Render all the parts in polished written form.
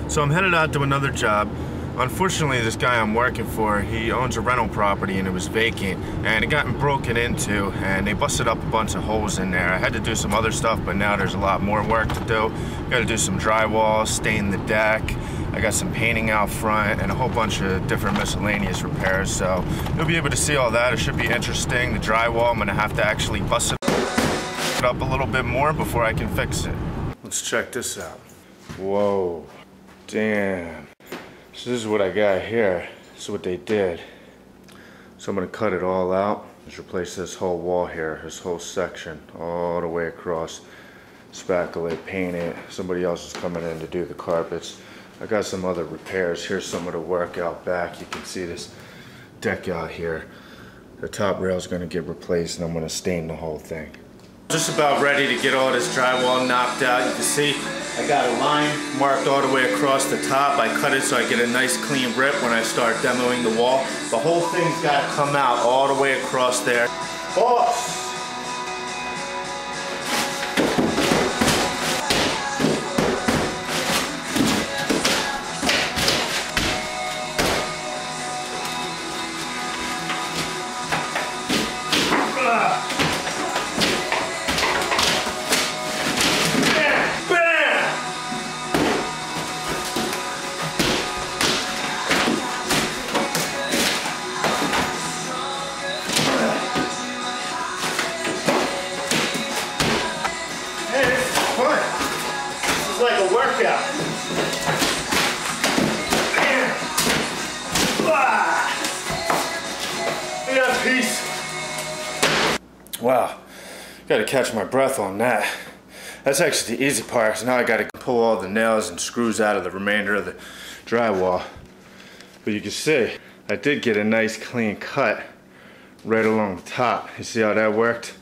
So I'm headed out to another job. Unfortunately, this guy I'm working for, he owns a rental property and it was vacant, and it got broken into and they busted up a bunch of holes in there. I had to do some other stuff, but now there's a lot more work to do. Got to do some drywall, stain the deck. I got some painting out front and a whole bunch of different miscellaneous repairs. So you'll be able to see all that. It should be interesting. The drywall, I'm gonna have to actually bust it up a little bit more before I can fix it. Let's check this out. Whoa, damn. So this is what I got here. This is what they did. So I'm gonna cut it all out. Just replace this whole wall here, this whole section, all the way across. Spackle it, paint it. Somebody else is coming in to do the carpets. I got some other repairs. Here's some of the work out back. You can see this deck out here. The top rail is gonna get replaced and I'm gonna stain the whole thing. Just about ready to get all this drywall knocked out. You can see I got a line marked all the way across the top. I cut it so I get a nice clean rip when I start demoing the wall. The whole thing's got to come out all the way across there. Oh! Like a workout. Look at that piece. Wow, gotta catch my breath on that. That's actually the easy part. So now I gotta pull all the nails and screws out of the remainder of the drywall. But you can see, I did get a nice clean cut right along the top. You see how that worked?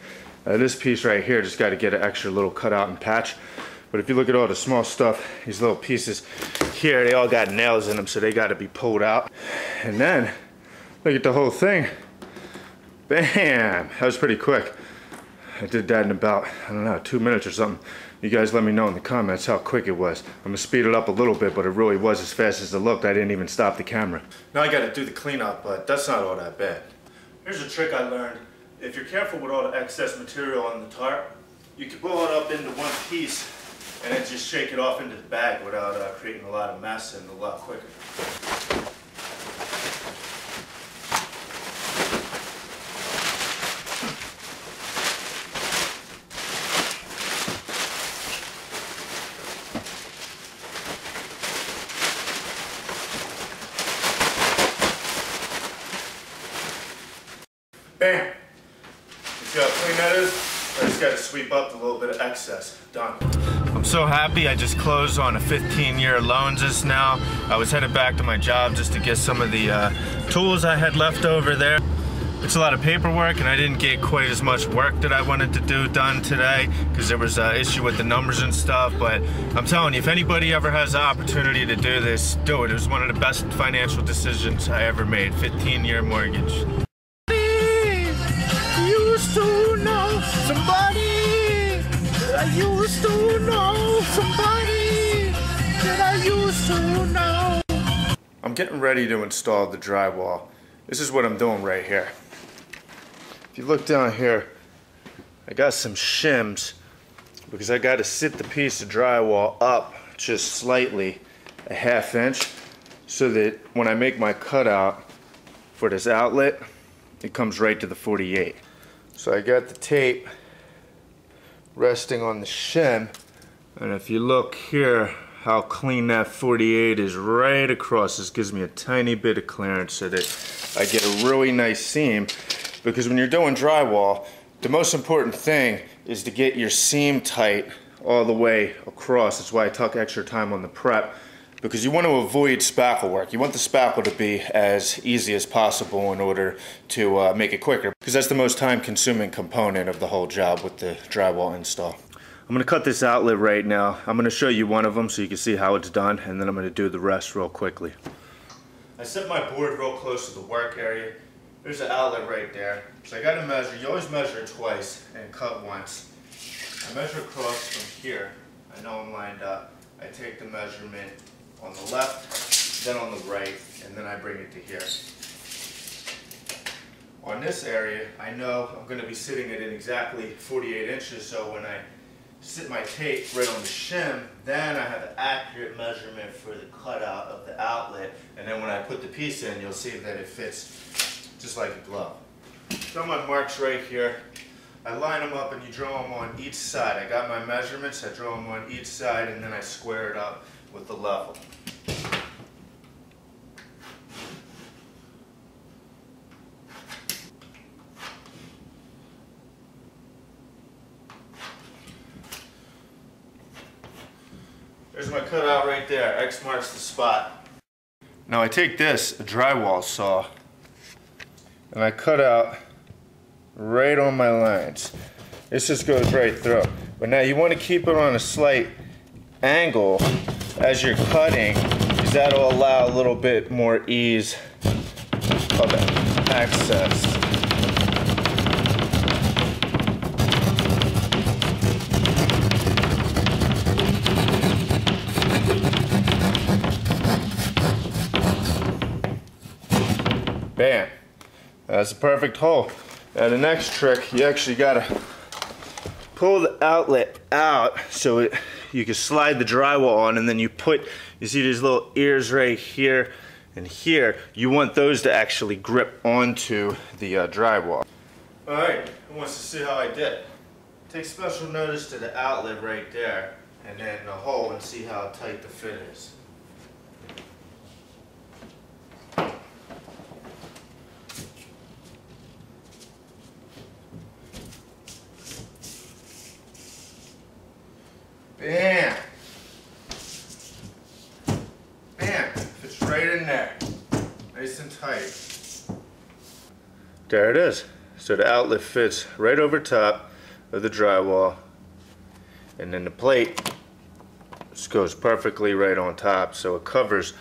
This piece right here just gotta get an extra little cutout and patch. But if you look at all the small stuff, these little pieces here, they all got nails in them, so they got to be pulled out. And then, look at the whole thing. Bam! That was pretty quick. I did that in about, I don't know, 2 minutes or something. You guys let me know in the comments how quick it was. I'm gonna speed it up a little bit, but it really was as fast as it looked. I didn't even stop the camera. Now I gotta do the cleanup, but that's not all that bad. Here's a trick I learned. If you're careful with all the excess material on the tarp, you can blow it up into one piece and then just shake it off into the bag without creating a lot of mess and a lot quicker. Bam! You see how clean that is? I just got to sweep up a little bit of excess. Done. I'm so happy I just closed on a 15-year loan just now. I was headed back to my job just to get some of the tools I had left over there. It's a lot of paperwork and I didn't get quite as much work that I wanted to do done today because there was an issue with the numbers and stuff, but I'm telling you, if anybody ever has the opportunity to do this, do it. It was one of the best financial decisions I ever made. 15-year mortgage. Used to know somebody. I used to know somebody that I used to know. I'm getting ready to install the drywall. This is what I'm doing right here. If you look down here, I got some shims because I got to sit the piece of drywall up just slightly, a ½ inch, so that when I make my cutout for this outlet, it comes right to the 48. So I got the tape resting on the shim, and if you look here how clean that 48 is right across, this gives me a tiny bit of clearance so that I get a really nice seam, because when you're doing drywall, the most important thing is to get your seam tight all the way across. That's why I took extra time on the prep, because you want to avoid spackle work. You want the spackle to be as easy as possible in order to make it quicker, because that's the most time-consuming component of the whole job with the drywall install. I'm going to cut this outlet right now. I'm going to show you one of them so you can see how it's done, and then I'm going to do the rest real quickly. I set my board real close to the work area. There's an outlet right there. So I got to measure. You always measure twice and cut once. I measure across from here. I know I'm lined up. I take the measurement on the left, then on the right, and then I bring it to here. On this area, I know I'm going to be sitting at exactly 48 inches, so when I sit my tape right on the shim, then I have an accurate measurement for the cutout of the outlet, and then when I put the piece in, you'll see that it fits just like a glove. So my marks right here, I line them up and you draw them on each side. I got my measurements, I draw them on each side, and then I square it up with the level. There's my cutout right there. X marks the spot. Now I take this, a drywall saw, and I cut out right on my lines. This just goes right through. But now you want to keep it on a slight angle as you're cutting, because that'll allow a little bit more ease of access. Bam. That's a perfect hole. Now the next trick, you actually gotta pull the outlet out so you can slide the drywall on, and then you see these little ears right here and here. You want those to actually grip onto the drywall. Alright, who wants to see how I did? Take special notice to the outlet right there, and then the hole, and see how tight the fit is. Bam! Bam! Fits right in there. Nice and tight. There it is. So the outlet fits right over top of the drywall. And then the plate just goes perfectly right on top. So it covers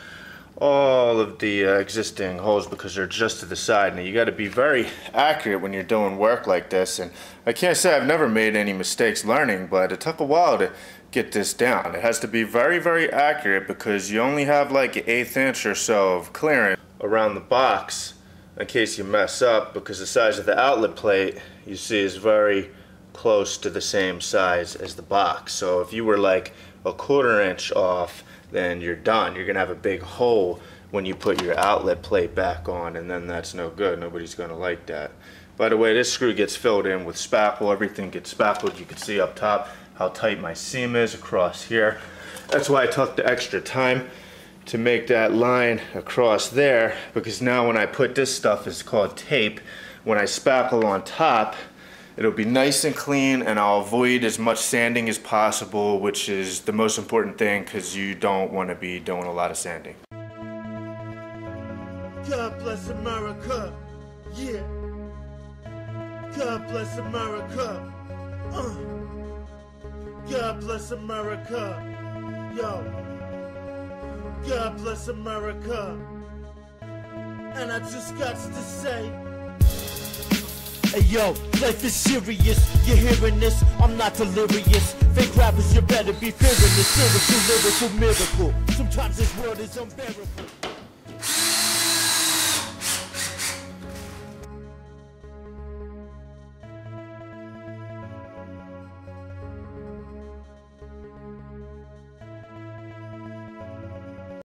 all of the existing holes because they're just to the side. Now you got to be very accurate when you're doing work like this. And I can't say I've never made any mistakes learning, but it took a while to get this down. It has to be very, very accurate because you only have like an 1/8 inch or so of clearance around the box in case you mess up, because the size of the outlet plate you see is very close to the same size as the box. So if you were like a 1/4 inch off, then you're done. You're gonna have a big hole when you put your outlet plate back on, and then that's no good. Nobody's gonna like that. By the way, this screw gets filled in with spackle. Everything gets spackled. You can see up top how tight my seam is across here. That's why I took the extra time to make that line across there, because now when I put this stuff, it's called tape, when I spackle on top, it'll be nice and clean, and I'll avoid as much sanding as possible, which is the most important thing because you don't want to be doing a lot of sanding. God bless America, yeah. God bless America, God bless America, yo. God bless America. And I just got to say, hey yo, life is serious, you're hearing this, I'm not delirious. Fake rappers, you better be fearing this. Spiritual, lyrical miracle. Sometimes this world is unbearable.